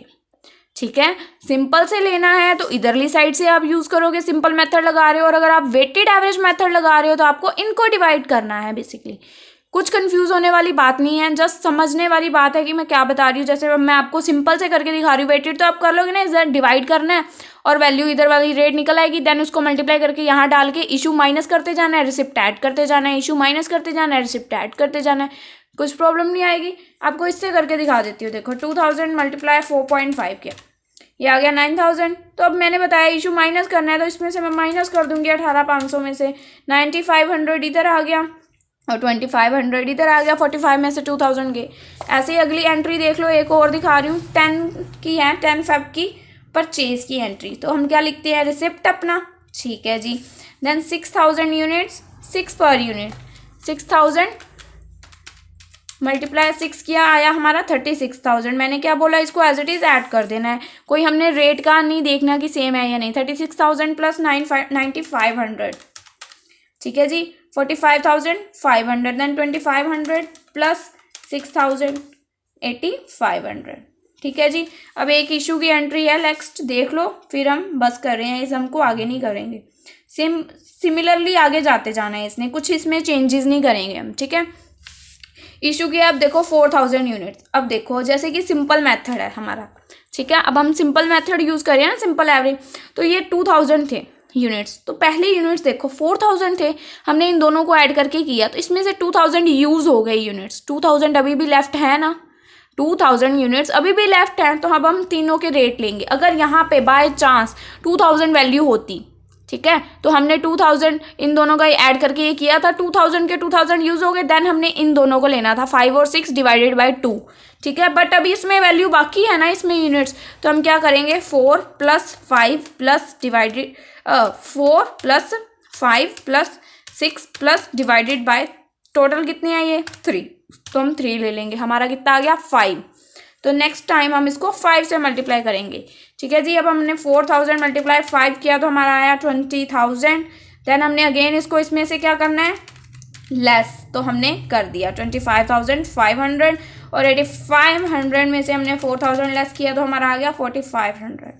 Speaker 1: ठीक है। सिंपल से लेना है तो इधरली साइड से आप यूज़ करोगे, सिंपल मेथड लगा रहे हो, और अगर आप वेटेड एवरेज मेथड लगा रहे हो तो आपको इनको डिवाइड करना है बेसिकली। कुछ कंफ्यूज होने वाली बात नहीं है, जस्ट समझने वाली बात है कि मैं क्या बता रही हूँ। जैसे मैं आपको सिंपल से करके दिखा रही हूँ, वेटेड तो आप कर लोगे ना, इधर डिवाइड करना है और वैल्यू इधर वाली रेट निकल आएगी, देन उसको मल्टीप्लाई करके यहाँ डाल के इशू माइनस करते जाना है, रिसिप्ट ऐड करते जाना है, इशू माइनस करते जाना है, रिसिप्ट ऐड करते जाना है, कुछ प्रॉब्लम नहीं आएगी। आपको इससे करके दिखा देती हूँ। देखो 2000 मल्टीप्लाई 4.5 किया, ये आ गया 9000। तो अब मैंने बताया इशू माइनस करना है, तो इसमें से मैं माइनस कर दूंगी 18,500 में से, 9500 इधर आ गया और 2500 इधर आ गया, 45 में से 2000 गए। ऐसे ही अगली एंट्री देख लो, एक और दिखा रही हूँ, 10 की है, 10 फेब की परचेज की एंट्री। तो हम क्या लिखते हैं, रिसिप्ट अपना, ठीक है जी। Then 6000 units, 6 per unit, 6000 multiply 6 किया, आया हमारा 36,000। मैंने क्या बोला, इसको एज इट इज़ ऐड कर देना है, कोई हमने रेट का नहीं देखना कि सेम है या नहीं। 36,000 प्लस 9500, ठीक है जी, 45,500, देन 2500 प्लस 6,000 8500, ठीक है जी। अब एक इशू की एंट्री है, नेक्स्ट देख लो, फिर हम बस कर रहे हैं, इस हमको आगे नहीं करेंगे, सिमिलरली आगे जाते जाना है, इसने कुछ इसमें चेंजेस नहीं करेंगे हम, ठीक है। इशू किया, अब देखो 4000 यूनिट्स। अब देखो जैसे कि सिंपल मेथड है हमारा, ठीक है, अब हम सिंपल मेथड यूज़ करें ना, सिंपल एवरेज, तो ये 2000 थे यूनिट्स, तो पहले यूनिट्स देखो 4000 थे, हमने इन दोनों को ऐड करके किया, तो इसमें से 2000 यूज़ हो गए यूनिट्स, 2000 अभी भी लेफ्ट है ना, 2000 यूनिट्स अभी भी लेफ्ट हैं, तो अब हम तीनों के रेट लेंगे। अगर यहाँ पे बाय चांस 2000 वैल्यू होती, ठीक है, तो हमने 2000 इन दोनों का ऐड करके ये किया था, 2000 के 2000 यूज़ हो गए, देन हमने इन दोनों को लेना था 5 और 6 डिवाइडेड बाय 2, ठीक है, बट अभी इसमें वैल्यू बाकी है ना इसमें यूनिट्स, तो हम क्या करेंगे 4 + 5 plus divided 4 + 5 + 6 plus divided by total कितनी है ये 3, तो हम 3 ले लेंगे, हमारा कितना आ गया 5। तो नेक्स्ट टाइम हम इसको 5 से मल्टीप्लाई करेंगे, ठीक है जी। अब हमने 4000 × 5 किया तो हमारा आया 20000। देन हमने अगेन इसको इसमें से क्या करना है लेस, तो हमने कर दिया 25500, और 8500 में से हमने 4000 लेस किया तो हमारा आ गया 4500।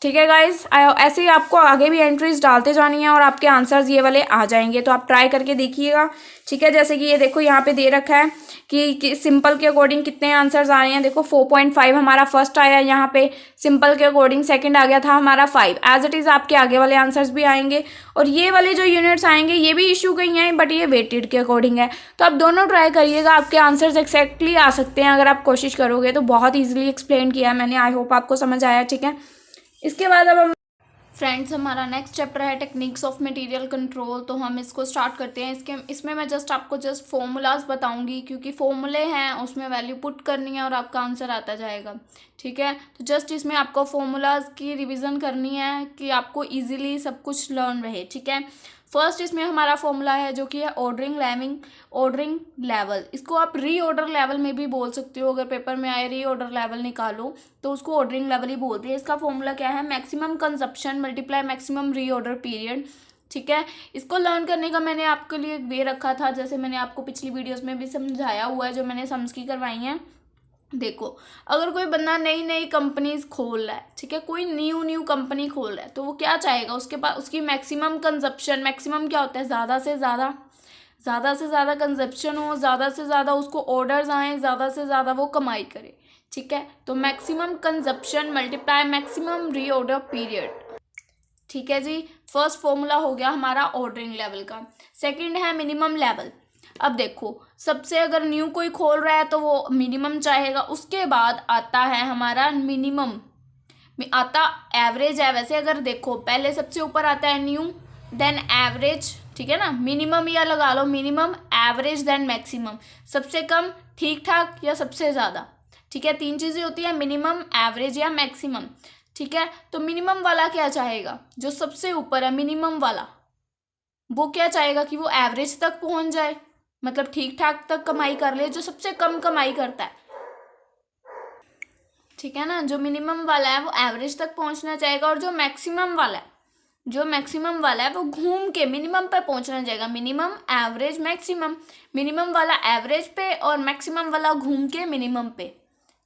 Speaker 1: ठीक है गाइज, ऐसे ही आपको आगे भी एंट्रीज डालते जानी है और आपके आंसर्स ये वाले आ जाएंगे, तो आप ट्राई करके देखिएगा, ठीक है। जैसे कि ये देखो यहाँ पे दे रखा है कि सिंपल के अकॉर्डिंग कितने आंसर्स आ रहे हैं, देखो 4.5 हमारा फर्स्ट आया यहाँ पे, सिंपल के अकॉर्डिंग सेकंड आ गया था हमारा 5, एज इट इज़ आपके आगे वाले आंसर्स भी आएंगे, और ये वाले जो यूनिट्स आएंगे ये भी इशू कहीं हैं बट ये वेटेड के अकॉर्डिंग है, तो आप दोनों ट्राई करिएगा, आपके आंसर्स एक्जैक्टली आ सकते हैं अगर आप कोशिश करोगे तो। बहुत ईजिली एक्सप्लेन किया है मैंने, आई होप आपको समझ आया, ठीक है। इसके बाद अब हम फ्रेंड्स हमारा नेक्स्ट चैप्टर है टेक्निक्स ऑफ मटेरियल कंट्रोल, तो हम इसको स्टार्ट करते हैं। इसमें मैं आपको फॉर्मूलाज बताऊंगी, क्योंकि फॉर्मूले हैं उसमें वैल्यू पुट करनी है और आपका आंसर आता जाएगा, ठीक है। तो इसमें आपको फॉर्मूलाज की रिवीजन करनी है कि आपको इजीली सब कुछ लर्न रहे, ठीक है। फर्स्ट इसमें हमारा फॉर्मूला है जो कि है ऑर्डरिंग लेवल, इसको आप रीऑर्डर लेवल में भी बोल सकते हो, अगर पेपर में आए रीऑर्डर लेवल निकालो तो उसको ऑर्डरिंग लेवल ही बोलते हैं। इसका फॉर्मूला क्या है, maximum consumption multiply maximum reorder period, ठीक है। इसको लर्न करने का मैंने आपके लिए वे रखा था, जैसे मैंने आपको पिछली वीडियोस में भी समझाया हुआ है, जो मैंने सम्स की करवाई हैं। देखो अगर कोई बंदा नई कंपनीज खोल रहा है, ठीक है, कोई न्यू कंपनी खोल रहा है, तो वो क्या चाहेगा, उसके पास उसकी मैक्सिमम कंजप्शन, मैक्सिमम क्या होता है ज़्यादा से ज़्यादा कंजप्शन हो, ज़्यादा से ज़्यादा उसको ऑर्डर्स आए, ज़्यादा से ज़्यादा वो कमाई करे, ठीक है। तो maximum consumption multiply maximum reorder period, ठीक है जी। फर्स्ट फॉर्मूला हो गया हमारा ऑर्डरिंग लेवल का। सेकंड है मिनिमम लेवल। अब देखो सबसे अगर न्यू कोई खोल रहा है तो वो मिनिमम चाहेगा, उसके बाद आता है हमारा मिनिमम, आता एवरेज है। वैसे अगर देखो पहले सबसे ऊपर आता है न्यू, देन एवरेज, ठीक है ना, मिनिमम या लगा लो मिनिमम, एवरेज, देन मैक्सिमम, सबसे कम, ठीक ठाक या सबसे ज़्यादा, ठीक है। 3 चीज़ें होती है, मिनिमम, एवरेज या मैक्सिमम, ठीक है। तो मिनिमम वाला क्या चाहेगा, जो सबसे ऊपर है मिनिमम वाला, वो क्या चाहेगा कि वो एवरेज तक पहुंच जाए, मतलब ठीक ठाक तक कमाई कर ले, जो सबसे कम कमाई करता है, ठीक है ना। जो मिनिमम वाला है वो एवरेज तक पहुंचना चाहेगा, और जो मैक्सिमम वाला है वो घूम के मिनिमम पे पहुंचना चाहेगा। मिनिमम, एवरेज, मैक्सिमम, मिनिमम वाला एवरेज पे और मैक्सिमम वाला घूम के मिनिमम पे,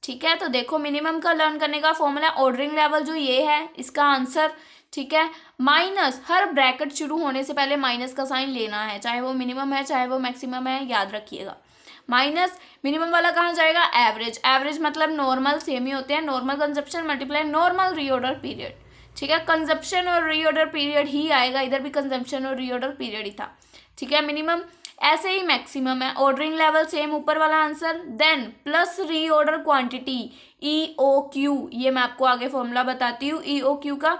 Speaker 1: ठीक है। तो देखो मिनिमम का लर्न करने का फॉर्मूला ऑर्डरिंग लेवल जो ये है, इसका आंसर, ठीक है, माइनस, हर ब्रैकेट शुरू होने से पहले माइनस का साइन लेना है, चाहे वो मिनिमम है चाहे वो मैक्सिमम है, याद रखिएगा। माइनस मिनिमम वाला कहाँ जाएगा, एवरेज मतलब नॉर्मल, सेम ही होते हैं, normal consumption multiply normal reorder period, ठीक है। कंजप्शन और रीऑर्डर पीरियड ही आएगा, इधर भी कंजप्शन और रीऑर्डर पीरियड ही था, ठीक है। मिनिमम ऐसे ही मैक्सिमम है, ऑर्डरिंग लेवल सेम ऊपर वाला answer, then plus reorder quantity EOQ, ये मैं आपको आगे फॉर्मूला बताती हूँ EOQ का।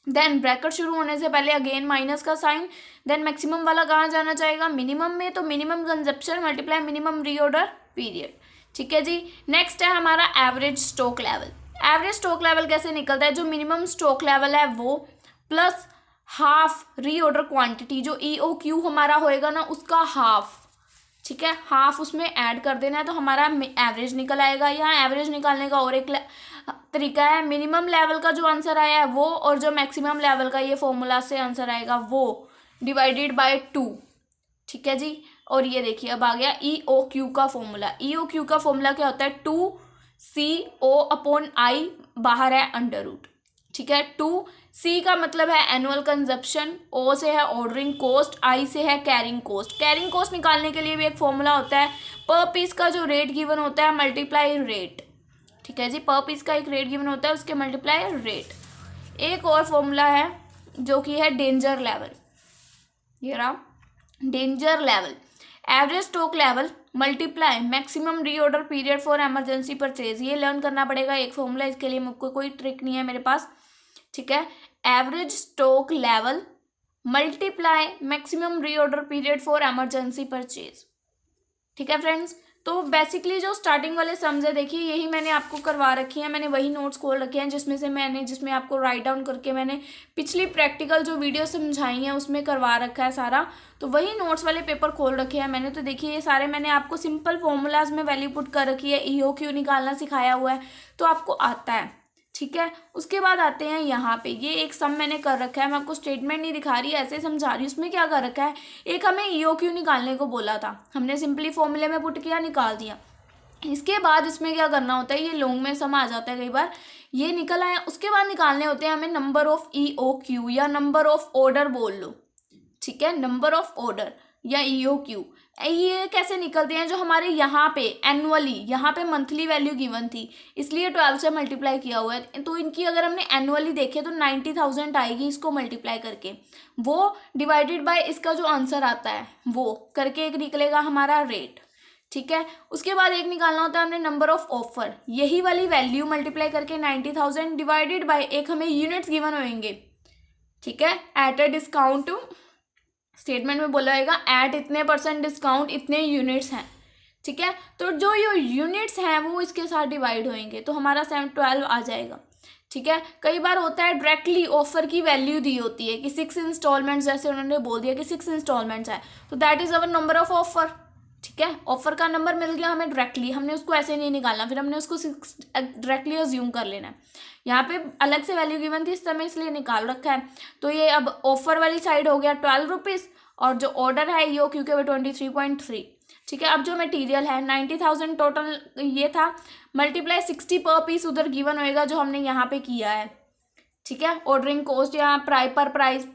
Speaker 1: देन ब्रैकेट शुरू होने से पहले अगेन माइनस का साइन, देन मैक्सिमम वाला कहाँ जाना चाहेगा, मिनिमम में, तो minimum consumption multiply minimum reorder period, ठीक है जी। नेक्स्ट है हमारा average stock level. Average stock level कैसे निकलता है, जो मिनिमम स्टॉक लेवल है वो प्लस हाफ रीऑर्डर क्वांटिटी, जो EOQ हमारा होएगा ना उसका हाफ, ठीक है, हाफ उसमें ऐड कर देना है तो हमारा एवरेज निकल आएगा। यहाँ एवरेज निकालने का और एक तरीका है, मिनिमम लेवल का जो आंसर आया है वो, और जो मैक्सिमम लेवल का ये फॉर्मूला से आंसर आएगा वो, डिवाइडेड बाय 2, ठीक है जी। और ये देखिए अब आ गया EOQ का फॉर्मूला। EOQ का फॉर्मूला क्या होता है, 2CO/I, बाहर है अंडर रूट, ठीक है। 2 सी का मतलब है एनुअल कंजप्शन, ओ से है ऑर्डरिंग कॉस्ट, आई से है कैरिंग कॉस्ट। कैरिंग कॉस्ट निकालने के लिए भी एक फॉर्मूला होता है, पर पीस का जो रेट गिवन होता है मल्टीप्लाई रेट। ठीक है जी, पर पीस का एक रेट गिवन होता है, उसके मल्टीप्लाई रेट। एक और फॉर्मूला है जो कि है डेंजर लेवल, ये रहा danger level, average stock level multiply maximum reorder period for emergency purchase. ये लर्न करना पड़ेगा एक फॉर्मूला, इसके लिए मुझको कोई ट्रिक नहीं है मेरे पास। ठीक है, average stock level multiply maximum reorder period for emergency purchase. ठीक है फ्रेंड्स, तो बेसिकली जो स्टार्टिंग वाले सम्स है देखिए यही मैंने आपको करवा रखी है, मैंने वही नोट्स खोल रखे हैं जिसमें आपको राइट डाउन करके मैंने पिछली प्रैक्टिकल जो वीडियो समझाई हैं उसमें करवा रखा है सारा, तो वही नोट्स वाले पेपर खोल रखे हैं मैंने। तो देखिए ये सारे मैंने आपको सिंपल फॉर्मूलाज में वैल्यू पुट कर रखी है, EOQ निकालना सिखाया हुआ है तो आपको आता है। ठीक है, उसके बाद आते हैं यहाँ पे, ये एक सम मैंने कर रखा है, मैं आपको स्टेटमेंट नहीं दिखा रही, ऐसे समझा रही हूँ। उसमें क्या कर रखा है, एक हमें EOQ निकालने को बोला था, हमने सिंपली फॉर्मूले में पुट किया, निकाल दिया। इसके बाद इसमें क्या करना होता है, ये लॉन्ग में सम आ जाता है कई बार, ये निकल आया। उसके बाद निकालने होते हैं हमें नंबर ऑफ EOQ या नंबर ऑफ ऑर्डर बोल लो। ठीक है, नंबर ऑफ ऑर्डर या EOQ, ये कैसे निकलते हैं, जो हमारे यहाँ पे एनुअली, यहाँ पे मंथली वैल्यू गिवन थी इसलिए 12 से मल्टीप्लाई किया हुआ है, तो इनकी अगर हमने एनुअली देखे तो 90,000 आएगी इसको मल्टीप्लाई करके, वो डिवाइडेड बाय इसका जो आंसर आता है वो करके एक निकलेगा हमारा रेट। ठीक है, उसके बाद एक निकालना होता है हमने नंबर ऑफ ऑफर, यही वाली वैल्यू मल्टीप्लाई करके 90,000 डिवाइडेड बाय एक हमें यूनिट्स गिवन होंगे। ठीक है, एट अ डिस्काउंट, स्टेटमेंट में बोला जाएगा एट इतने % डिस्काउंट इतने यूनिट्स हैं। ठीक है, तो जो ये यूनिट्स हैं वो इसके साथ डिवाइड होंगे तो हमारा 12 आ जाएगा। ठीक है, कई बार होता है डायरेक्टली ऑफर की वैल्यू दी होती है कि 6 इंस्टॉलमेंट्स, जैसे उन्होंने बोल दिया कि 6 इंस्टॉलमेंट्स है तो that is our number of offer. ठीक है, ऑफर का नंबर मिल गया हमें डायरेक्टली, हमने उसको ऐसे नहीं निकालना, फिर हमने उसको डायरेक्टली अज्यूम कर लेना है। यहाँ पे अलग से वैल्यू गिवन थी इस समय इसलिए निकाल रखा है, तो ये अब ऑफर वाली साइड हो गया 12 रुपीज़ और जो ऑर्डर है EOQ के वो 23.3। ठीक है, अब जो मटेरियल है 90,000 टोटल ये था, मल्टीप्लाई 60 पर पीस उधर गिवन होएगा जो हमने यहाँ पे किया है। ठीक है, ऑर्डरिंग कॉस्ट या प्राइस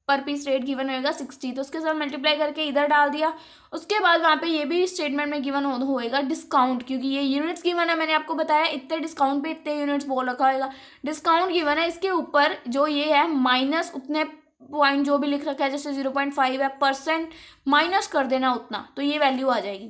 Speaker 1: पर पीस रेट गिवन होएगा 60, तो उसके साथ मल्टीप्लाई करके इधर डाल दिया। उसके बाद वहाँ पे ये भी स्टेटमेंट में गिवन होएगा डिस्काउंट, क्योंकि ये यूनिट्स गिवन है, मैंने आपको बताया इतने डिस्काउंट पे इतने यूनिट्स बोल रखा होगा, डिस्काउंट गिवन है, इसके ऊपर जो ये है माइनस उतने पॉइंट जो भी लिख रखा है, जैसे 0.5 है परसेंट माइनस कर देना उतना, तो ये वैल्यू आ जाएगी।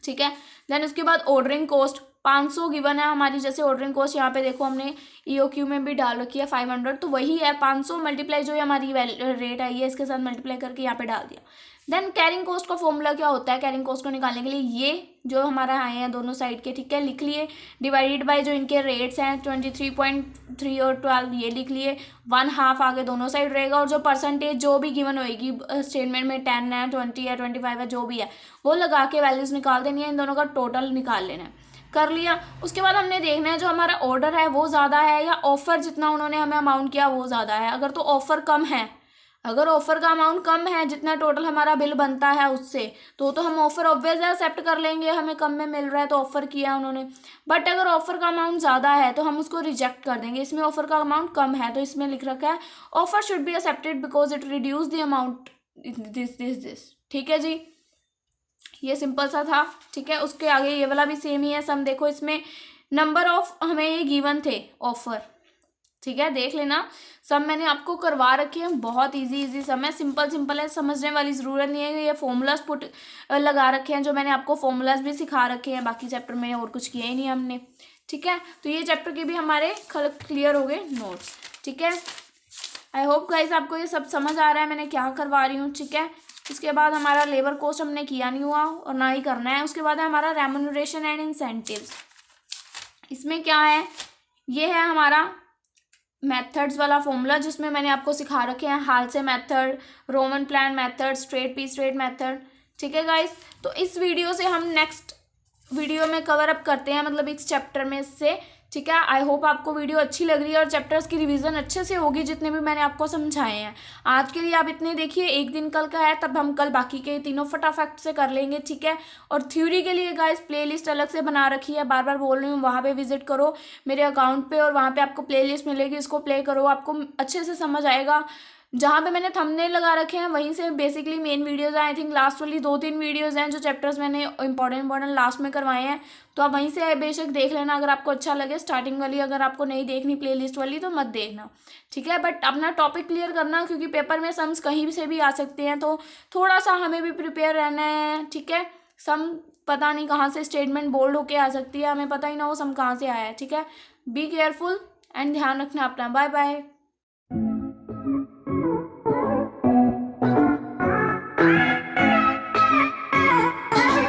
Speaker 1: ठीक है, देन उसके बाद ऑर्डरिंग कॉस्ट 500 गिवन है हमारी, जैसे ऑर्डरिंग कॉस्ट यहाँ पे देखो हमने EOQ में भी डाल रखी है 500, तो वही है 500 मल्टीप्लाई जो हमारी रेट आई है इसके साथ मल्टीप्लाई करके यहाँ पे डाल दिया। देन कैरिंग कॉस्ट का फॉर्मूला क्या होता है, कैरिंग कॉस्ट को निकालने के लिए ये जो हमारा आए हैं दोनों साइड के, ठीक है, लिख लिए, डिवाइडेड बाय जो इनके रेट्स हैं 23.3 और 12 ये लिख लिए, 1/2 आगे दोनों साइड रहेगा, और जो परसेंटेज जो भी गिवन होएगी स्टेटमेंट में 10 है 20 है 25 है जो भी है वो लगा के वैल्यूज निकाल देनी है, इन दोनों का टोटल निकाल लेना है। कर लिया, उसके बाद हमने देखना है जो हमारा ऑर्डर है वो ज़्यादा है या ऑफ़र जितना उन्होंने हमें अमाउंट किया वो ज़्यादा है। अगर तो ऑफ़र कम है, अगर ऑफ़र का अमाउंट कम है जितना टोटल हमारा बिल बनता है उससे, तो हम ऑफ़र ऑब्वियसली एक्सेप्ट कर लेंगे, हमें कम में मिल रहा है तो ऑफ़र किया उन्होंने। बट अगर ऑफ़र का अमाउंट ज़्यादा है तो हम उसको रिजेक्ट कर देंगे, इसमें ऑफ़र का अमाउंट कम है तो इसमें लिख रखा है offer should be accepted because it reduce the amount this. ठीक है जी, ये सिंपल सा था। ठीक है, उसके आगे ये वाला भी सेम ही है सम, देखो इसमें नंबर ऑफ हमें ये गिवन थे ऑफर। ठीक है, देख लेना, सब मैंने आपको करवा रखे हैं, बहुत इजी सम है, सिंपल है, समझने वाली ज़रूरत नहीं है। ये फॉर्मूलाज पुट लगा रखे हैं जो मैंने आपको फॉर्मूलाज भी सिखा रखे हैं, बाकी चैप्टर में और कुछ किया ही नहीं हमने। ठीक है, तो ये चैप्टर के भी हमारे क्लियर हो गए नोट्स। ठीक है, आई होप गाइस आपको ये सब समझ आ रहा है मैंने क्या करवा रही हूँ। ठीक है, उसके बाद हमारा लेबर कॉस्ट हमने किया नहीं हुआ और ना ही करना है। उसके बाद है हमारा रेम्यूनरेशन एंड इंसेंटिव्स। इसमें क्या है, ये है हमारा मेथड्स वाला फॉर्मूला जिसमें मैंने आपको सिखा रखे हैं Halsey method, Rowan plan method, straight piece rate method. ठीक है गाइस, तो इस वीडियो से हम नेक्स्ट वीडियो में कवर अप करते हैं, मतलब इस चैप्टर में से। ठीक है, आई होप आपको वीडियो अच्छी लग रही है और चैप्टर्स की रिवीजन अच्छे से होगी जितने भी मैंने आपको समझाए हैं। आज के लिए आप इतने देखिए, एक दिन कल का है, तब हम कल बाकी के तीनों फटाफट से कर लेंगे। ठीक है, और थ्योरी के लिए गाइस प्लेलिस्ट अलग से बना रखी है, बार बार बोल रही हूँ, वहाँ पे विजिट करो मेरे अकाउंट पे और वहाँ पे आपको प्लेलिस्ट मिलेगी, इसको प्ले करो, आपको अच्छे से समझ आएगा। जहाँ पे मैंने थंबनेल लगा रखे हैं वहीं से बेसिकली मेन वीडियोज़ हैं। आई थिंक लास्ट वाली 2-3 वीडियोज़ हैं जो चैप्टर्स मैंने इंपॉर्टेंट लास्ट में करवाए हैं, तो आप वहीं से बेशक देख लेना अगर आपको अच्छा लगे। स्टार्टिंग वाली अगर आपको नहीं देखनी प्लेलिस्ट वाली तो मत देखना। ठीक है, बट अपना टॉपिक क्लियर करना, क्योंकि पेपर में सम्स कहीं से भी आ सकते हैं, तो थोड़ा सा हमें भी प्रिपेयर रहना है। ठीक है, सम पता नहीं कहाँ से स्टेटमेंट बोल्ड होके आ सकती है, हमें पता ही ना हो सम कहाँ से आया है। ठीक है, बी केयरफुल एंड ध्यान रखना अपना। Bye bye.